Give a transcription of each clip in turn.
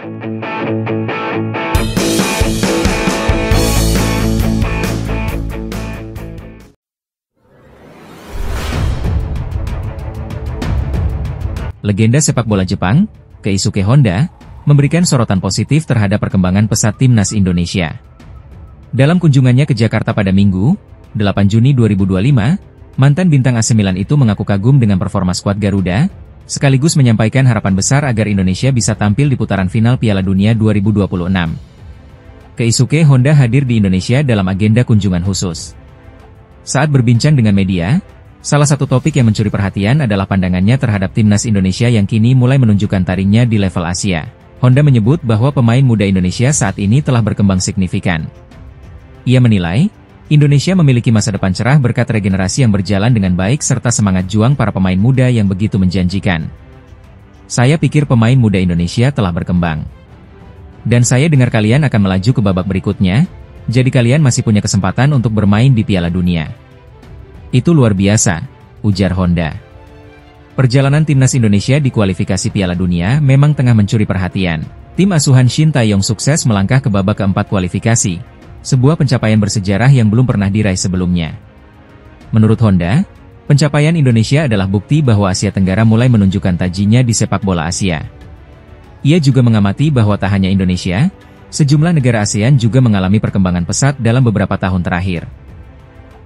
Legenda sepak bola Jepang, Keisuke Honda, memberikan sorotan positif terhadap perkembangan pesat timnas Indonesia. Dalam kunjungannya ke Jakarta pada Minggu, 8 Juni 2025, mantan bintang AC Milan itu mengaku kagum dengan performa skuad Garuda, sekaligus menyampaikan harapan besar agar Indonesia bisa tampil di putaran final Piala Dunia 2026. Keisuke Honda hadir di Indonesia dalam agenda kunjungan khusus. Saat berbincang dengan media, salah satu topik yang mencuri perhatian adalah pandangannya terhadap timnas Indonesia yang kini mulai menunjukkan taringnya di level Asia. Honda menyebut bahwa pemain muda Indonesia saat ini telah berkembang signifikan. Ia menilai, Indonesia memiliki masa depan cerah berkat regenerasi yang berjalan dengan baik serta semangat juang para pemain muda yang begitu menjanjikan. Saya pikir pemain muda Indonesia telah berkembang. Dan saya dengar kalian akan melaju ke babak berikutnya, jadi kalian masih punya kesempatan untuk bermain di Piala Dunia. Itu luar biasa, ujar Honda. Perjalanan timnas Indonesia di kualifikasi Piala Dunia memang tengah mencuri perhatian. Tim asuhan Shin Tae-yong sukses melangkah ke babak keempat kualifikasi, sebuah pencapaian bersejarah yang belum pernah diraih sebelumnya. Menurut Honda, pencapaian Indonesia adalah bukti bahwa Asia Tenggara mulai menunjukkan tajinya di sepak bola Asia. Ia juga mengamati bahwa tak hanya Indonesia, sejumlah negara ASEAN juga mengalami perkembangan pesat dalam beberapa tahun terakhir.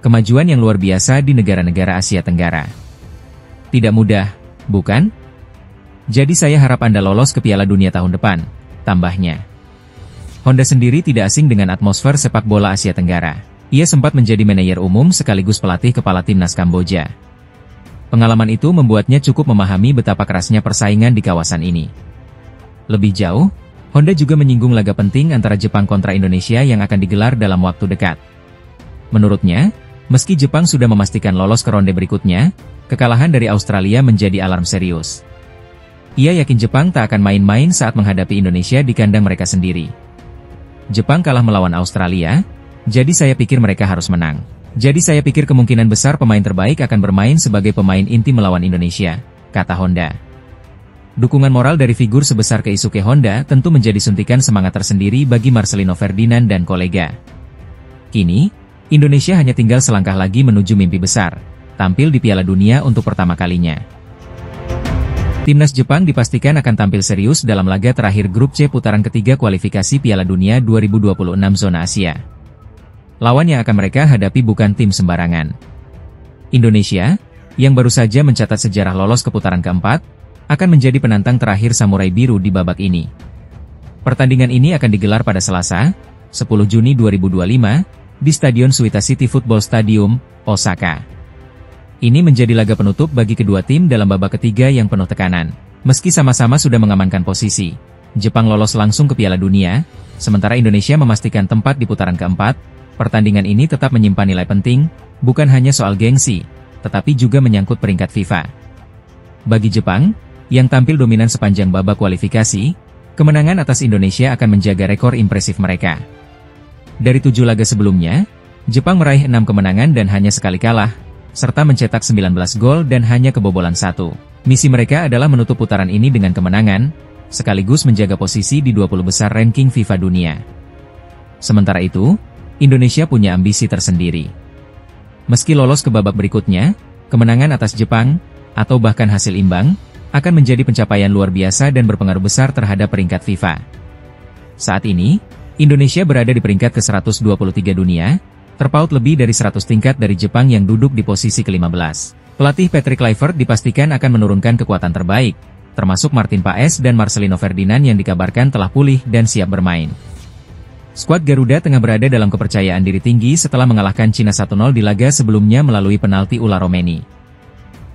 Kemajuan yang luar biasa di negara-negara Asia Tenggara. Tidak mudah, bukan? Jadi saya harap Anda lolos ke Piala Dunia tahun depan, tambahnya. Honda sendiri tidak asing dengan atmosfer sepak bola Asia Tenggara. Ia sempat menjadi manajer umum sekaligus pelatih kepala timnas Kamboja. Pengalaman itu membuatnya cukup memahami betapa kerasnya persaingan di kawasan ini. Lebih jauh, Honda juga menyinggung laga penting antara Jepang kontra Indonesia yang akan digelar dalam waktu dekat. Menurutnya, meski Jepang sudah memastikan lolos ke ronde berikutnya, kekalahan dari Australia menjadi alarm serius. Ia yakin Jepang tak akan main-main saat menghadapi Indonesia di kandang mereka sendiri. Jepang kalah melawan Australia, jadi saya pikir mereka harus menang. Jadi saya pikir kemungkinan besar pemain terbaik akan bermain sebagai pemain inti melawan Indonesia, kata Honda. Dukungan moral dari figur sebesar Keisuke Honda tentu menjadi suntikan semangat tersendiri bagi Marcelino Ferdinand dan kolega. Kini, Indonesia hanya tinggal selangkah lagi menuju mimpi besar, tampil di Piala Dunia untuk pertama kalinya. Timnas Jepang dipastikan akan tampil serius dalam laga terakhir grup C putaran ketiga kualifikasi Piala Dunia 2026 zona Asia. Lawan yang akan mereka hadapi bukan tim sembarangan. Indonesia, yang baru saja mencatat sejarah lolos ke putaran keempat, akan menjadi penantang terakhir Samurai Biru di babak ini. Pertandingan ini akan digelar pada Selasa, 10 Juni 2025, di Stadion Suita City Football Stadium, Osaka. Ini menjadi laga penutup bagi kedua tim dalam babak ketiga yang penuh tekanan. Meski sama-sama sudah mengamankan posisi, Jepang lolos langsung ke Piala Dunia, sementara Indonesia memastikan tempat di putaran keempat. Pertandingan ini tetap menyimpan nilai penting, bukan hanya soal gengsi, tetapi juga menyangkut peringkat FIFA. Bagi Jepang, yang tampil dominan sepanjang babak kualifikasi, kemenangan atas Indonesia akan menjaga rekor impresif mereka. Dari 7 laga sebelumnya, Jepang meraih 6 kemenangan dan hanya sekali kalah, serta mencetak 19 gol dan hanya kebobolan 1. Misi mereka adalah menutup putaran ini dengan kemenangan, sekaligus menjaga posisi di 20 besar ranking FIFA dunia. Sementara itu, Indonesia punya ambisi tersendiri. Meski lolos ke babak berikutnya, kemenangan atas Jepang, atau bahkan hasil imbang, akan menjadi pencapaian luar biasa dan berpengaruh besar terhadap peringkat FIFA. Saat ini, Indonesia berada di peringkat ke-123 dunia, terpaut lebih dari 100 tingkat dari Jepang yang duduk di posisi ke-15. Pelatih Patrick Kluivert dipastikan akan menurunkan kekuatan terbaik, termasuk Martin Paes dan Marcelino Ferdinand yang dikabarkan telah pulih dan siap bermain. Skuad Garuda tengah berada dalam kepercayaan diri tinggi setelah mengalahkan Cina 1-0 di laga sebelumnya melalui penalti Ula Romeni.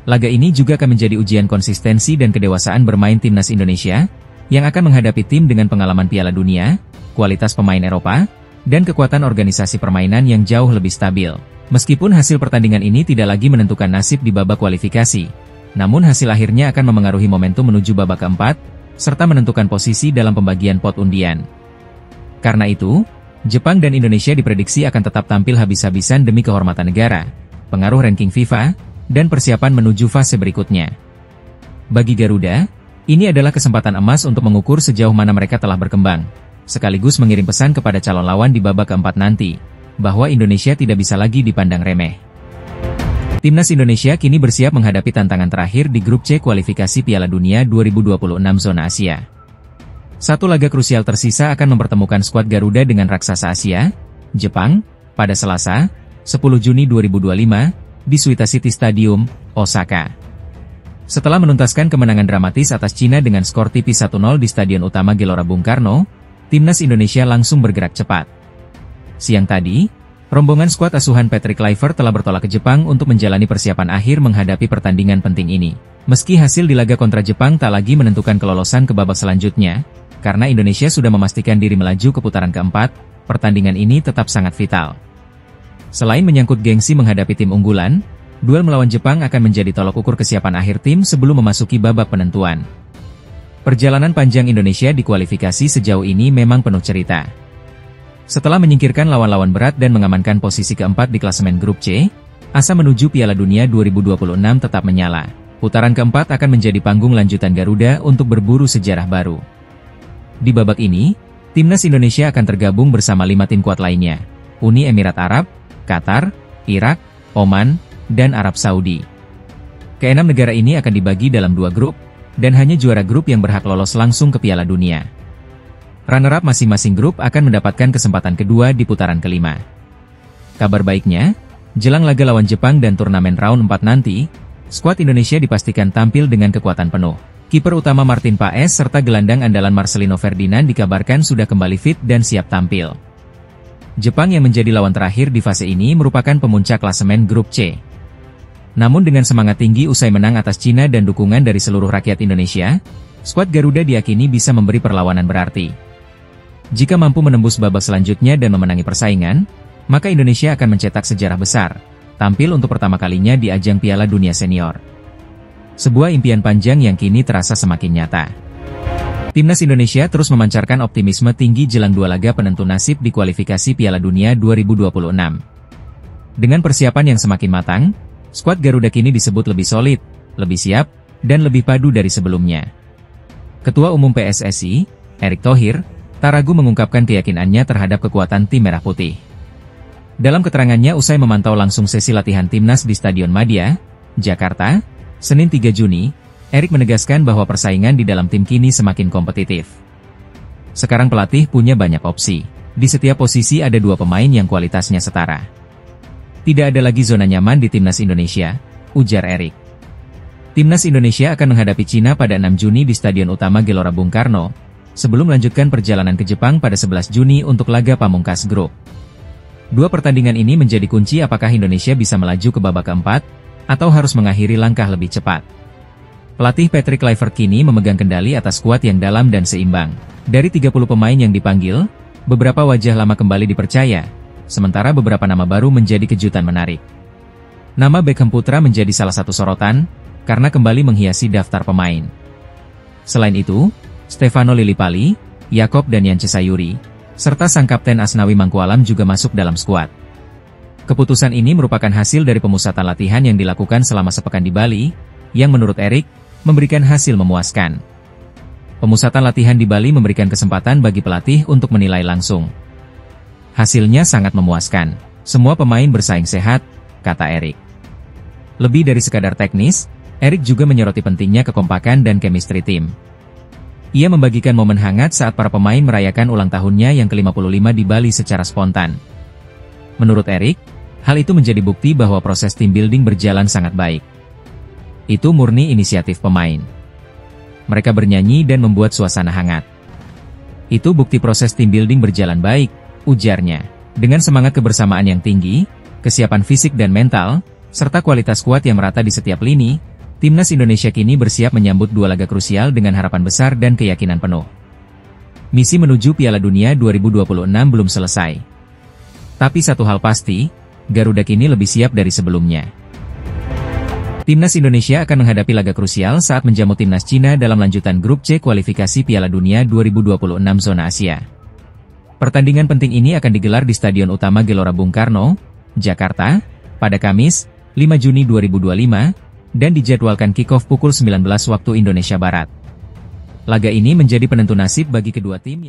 Laga ini juga akan menjadi ujian konsistensi dan kedewasaan bermain timnas Indonesia, yang akan menghadapi tim dengan pengalaman Piala Dunia, kualitas pemain Eropa, dan kekuatan organisasi permainan yang jauh lebih stabil. Meskipun hasil pertandingan ini tidak lagi menentukan nasib di babak kualifikasi, namun hasil akhirnya akan memengaruhi momentum menuju babak keempat, serta menentukan posisi dalam pembagian pot undian. Karena itu, Jepang dan Indonesia diprediksi akan tetap tampil habis-habisan demi kehormatan negara, pengaruh ranking FIFA, dan persiapan menuju fase berikutnya. Bagi Garuda, Ini adalah kesempatan emas untuk mengukur sejauh mana mereka telah berkembang, sekaligus mengirim pesan kepada calon lawan di babak keempat nanti, bahwa Indonesia tidak bisa lagi dipandang remeh. Timnas Indonesia kini bersiap menghadapi tantangan terakhir di grup C kualifikasi Piala Dunia 2026 zona Asia. Satu laga krusial tersisa akan mempertemukan skuad Garuda dengan raksasa Asia, Jepang, pada Selasa, 10 Juni 2025, di Suita City Stadium, Osaka. Setelah menuntaskan kemenangan dramatis atas Cina dengan skor tipis 1-0 di Stadion Utama Gelora Bung Karno, Timnas Indonesia langsung bergerak cepat. Siang tadi, rombongan skuad asuhan Patrick Kluivert telah bertolak ke Jepang untuk menjalani persiapan akhir menghadapi pertandingan penting ini. Meski hasil di laga kontra Jepang tak lagi menentukan kelolosan ke babak selanjutnya, karena Indonesia sudah memastikan diri melaju ke putaran keempat, pertandingan ini tetap sangat vital. Selain menyangkut gengsi menghadapi tim unggulan, duel melawan Jepang akan menjadi tolok ukur kesiapan akhir tim sebelum memasuki babak penentuan. Perjalanan panjang Indonesia di kualifikasi sejauh ini memang penuh cerita. Setelah menyingkirkan lawan-lawan berat dan mengamankan posisi keempat di klasemen grup C, asa menuju Piala Dunia 2026 tetap menyala. Putaran keempat akan menjadi panggung lanjutan Garuda untuk berburu sejarah baru. Di babak ini, Timnas Indonesia akan tergabung bersama 5 tim kuat lainnya, Uni Emirat Arab, Qatar, Irak, Oman, dan Arab Saudi. Keenam negara ini akan dibagi dalam 2 grup, dan hanya juara grup yang berhak lolos langsung ke Piala Dunia. Runner-up masing-masing grup akan mendapatkan kesempatan kedua di putaran kelima. Kabar baiknya, jelang laga lawan Jepang dan turnamen round 4 nanti, skuad Indonesia dipastikan tampil dengan kekuatan penuh. Kiper utama Martin Paes serta gelandang andalan Marcelino Ferdinand dikabarkan sudah kembali fit dan siap tampil. Jepang yang menjadi lawan terakhir di fase ini merupakan pemuncak klasemen grup C. Namun dengan semangat tinggi usai menang atas Cina dan dukungan dari seluruh rakyat Indonesia, skuad Garuda diyakini bisa memberi perlawanan berarti. Jika mampu menembus babak selanjutnya dan memenangi persaingan, maka Indonesia akan mencetak sejarah besar, tampil untuk pertama kalinya di ajang Piala Dunia Senior. Sebuah impian panjang yang kini terasa semakin nyata. Timnas Indonesia terus memancarkan optimisme tinggi jelang 2 laga penentu nasib di kualifikasi Piala Dunia 2026. Dengan persiapan yang semakin matang, skuad Garuda kini disebut lebih solid, lebih siap, dan lebih padu dari sebelumnya. Ketua Umum PSSI, Erick Thohir, tak ragu mengungkapkan keyakinannya terhadap kekuatan tim Merah Putih. Dalam keterangannya usai memantau langsung sesi latihan Timnas di Stadion Madia, Jakarta, Senin 3 Juni, Erick menegaskan bahwa persaingan di dalam tim kini semakin kompetitif. Sekarang pelatih punya banyak opsi. Di setiap posisi ada 2 pemain yang kualitasnya setara. Tidak ada lagi zona nyaman di Timnas Indonesia, ujar Erick. Timnas Indonesia akan menghadapi Cina pada 6 Juni di Stadion Utama Gelora Bung Karno, sebelum melanjutkan perjalanan ke Jepang pada 11 Juni untuk laga pamungkas grup. 2 pertandingan ini menjadi kunci apakah Indonesia bisa melaju ke babak keempat, atau harus mengakhiri langkah lebih cepat. Pelatih Patrick Kluivert kini memegang kendali atas skuad yang dalam dan seimbang. Dari 30 pemain yang dipanggil, beberapa wajah lama kembali dipercaya, sementara beberapa nama baru menjadi kejutan menarik. Nama Beckham Putra menjadi salah satu sorotan, karena kembali menghiasi daftar pemain. Selain itu, Stefano Lillipali, Yakob dan Yance Sayuri, serta sang kapten Asnawi Mangkualam juga masuk dalam skuad. Keputusan ini merupakan hasil dari pemusatan latihan yang dilakukan selama sepekan di Bali, yang menurut Erick, memberikan hasil memuaskan. Pemusatan latihan di Bali memberikan kesempatan bagi pelatih untuk menilai langsung. Hasilnya sangat memuaskan. Semua pemain bersaing sehat, kata Erick. Lebih dari sekadar teknis, Erick juga menyoroti pentingnya kekompakan dan chemistry tim. Ia membagikan momen hangat saat para pemain merayakan ulang tahunnya yang ke-55 di Bali secara spontan. Menurut Erick, hal itu menjadi bukti bahwa proses tim building berjalan sangat baik. Itu murni inisiatif pemain. Mereka bernyanyi dan membuat suasana hangat. Itu bukti proses tim building berjalan baik, ujarnya. Dengan semangat kebersamaan yang tinggi, kesiapan fisik dan mental, serta kualitas kuat yang merata di setiap lini, Timnas Indonesia kini bersiap menyambut 2 laga krusial dengan harapan besar dan keyakinan penuh. Misi menuju Piala Dunia 2026 belum selesai. Tapi satu hal pasti, Garuda kini lebih siap dari sebelumnya. Timnas Indonesia akan menghadapi laga krusial saat menjamu Timnas Cina dalam lanjutan grup C kualifikasi Piala Dunia 2026 zona Asia. Pertandingan penting ini akan digelar di Stadion Utama Gelora Bung Karno, Jakarta, pada Kamis, 5 Juni 2025, dan dijadwalkan kick-off pukul 19 waktu Indonesia Barat. Laga ini menjadi penentu nasib bagi kedua tim yang